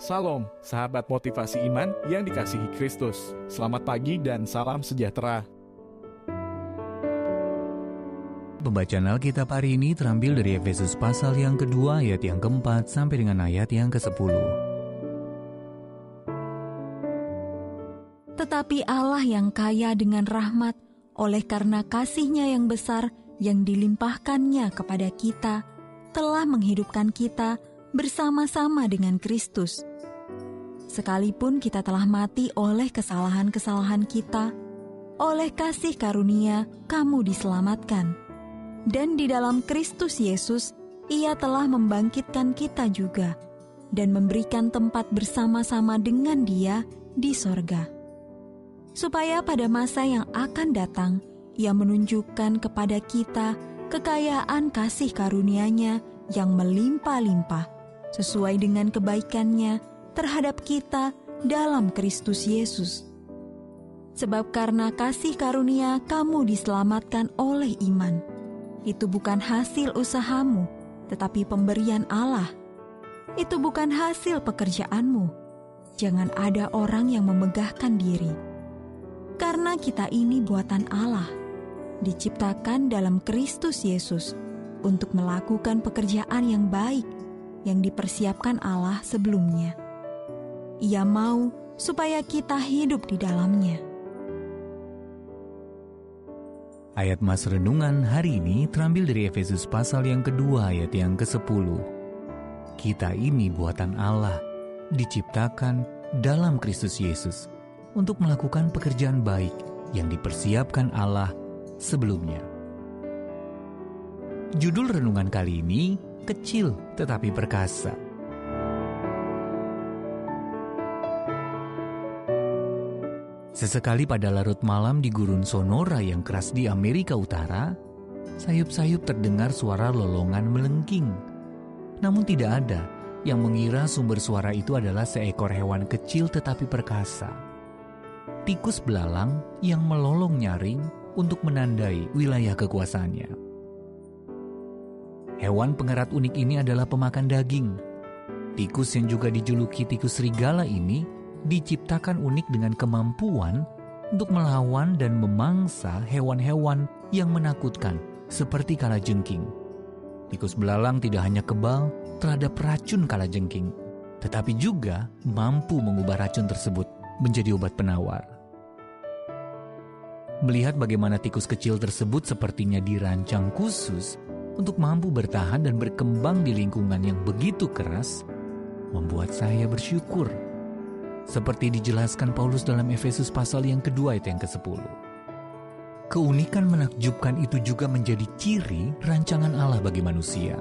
Salam, sahabat motivasi iman yang dikasihi Kristus. Selamat pagi dan salam sejahtera. Pembacaan Alkitab hari ini terambil dari Efesus pasal yang kedua ayat yang keempat sampai dengan ayat yang ke-10. Tetapi Allah yang kaya dengan rahmat, oleh karena kasih-Nya yang besar yang dilimpahkan-Nya kepada kita, telah menghidupkan kita bersama-sama dengan Kristus. Sekalipun kita telah mati oleh kesalahan-kesalahan kita, oleh kasih karunia kamu diselamatkan. Dan di dalam Kristus Yesus, Ia telah membangkitkan kita juga, dan memberikan tempat bersama-sama dengan Dia di sorga. Supaya pada masa yang akan datang, Ia menunjukkan kepada kita kekayaan kasih karunia-Nya yang melimpah-limpah, sesuai dengan kebaikan-Nya terhadap kita dalam Kristus Yesus. Sebab karena kasih karunia kamu diselamatkan oleh iman. Itu bukan hasil usahamu, tetapi pemberian Allah. Itu bukan hasil pekerjaanmu. Jangan ada orang yang memegahkan diri. Karena kita ini buatan Allah, diciptakan dalam Kristus Yesus untuk melakukan pekerjaan yang baik yang dipersiapkan Allah sebelumnya. Ia mau supaya kita hidup di dalamnya. Ayat Mas Renungan hari ini terambil dari Efesus pasal yang kedua ayat yang ke-10. Kita ini buatan Allah, diciptakan dalam Kristus Yesus untuk melakukan pekerjaan baik yang dipersiapkan Allah sebelumnya. Judul renungan kali ini, kecil tetapi perkasa. Sesekali pada larut malam di gurun Sonora yang keras di Amerika Utara, sayup-sayup terdengar suara lolongan melengking. Namun tidak ada yang mengira sumber suara itu adalah seekor hewan kecil tetapi perkasa. Tikus belalang yang melolong nyaring untuk menandai wilayah kekuasaannya. Hewan pengerat unik ini adalah pemakan daging. Tikus yang juga dijuluki tikus serigala ini diciptakan unik dengan kemampuan untuk melawan dan memangsa hewan-hewan yang menakutkan seperti kalajengking. Tikus belalang tidak hanya kebal terhadap racun kalajengking, tetapi juga mampu mengubah racun tersebut menjadi obat penawar. Melihat bagaimana tikus kecil tersebut sepertinya dirancang khusus untuk mampu bertahan dan berkembang di lingkungan yang begitu keras, membuat saya bersyukur. Seperti dijelaskan Paulus dalam Efesus pasal yang kedua ayat yang ke-10. Keunikan menakjubkan itu juga menjadi ciri rancangan Allah bagi manusia.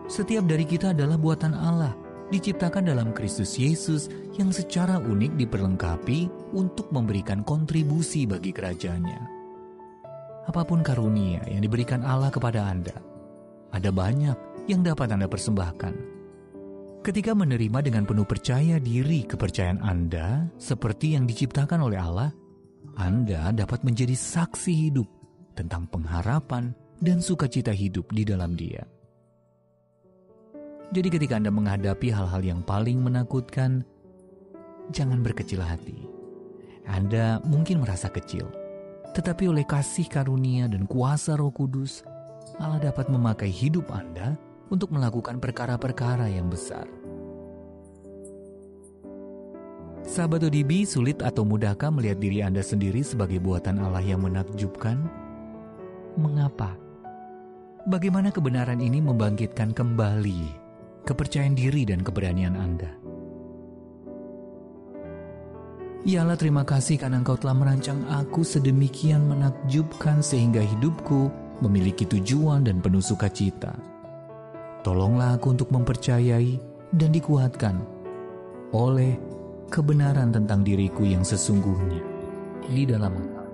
Setiap dari kita adalah buatan Allah, diciptakan dalam Kristus Yesus yang secara unik diperlengkapi untuk memberikan kontribusi bagi kerajaannya. Apapun karunia yang diberikan Allah kepada Anda, ada banyak yang dapat Anda persembahkan. Ketika menerima dengan penuh percaya diri kepercayaan Anda seperti yang diciptakan oleh Allah, Anda dapat menjadi saksi hidup tentang pengharapan dan sukacita hidup di dalam Dia. Jadi ketika Anda menghadapi hal-hal yang paling menakutkan, jangan berkecil hati. Anda mungkin merasa kecil, tetapi oleh kasih karunia dan kuasa Roh Kudus, Allah dapat memakai hidup Anda untuk melakukan perkara-perkara yang besar. Sahabat ODB, sulit atau mudahkah melihat diri Anda sendiri sebagai buatan Allah yang menakjubkan? Mengapa? Bagaimana kebenaran ini membangkitkan kembali kepercayaan diri dan keberanian Anda? Ya Allah, terima kasih karena Engkau telah merancang aku sedemikian menakjubkan sehingga hidupku memiliki tujuan dan penuh sukacita. Tolonglah aku untuk mempercayai dan dikuatkan oleh kebenaran tentang diriku yang sesungguhnya di dalam Engkau.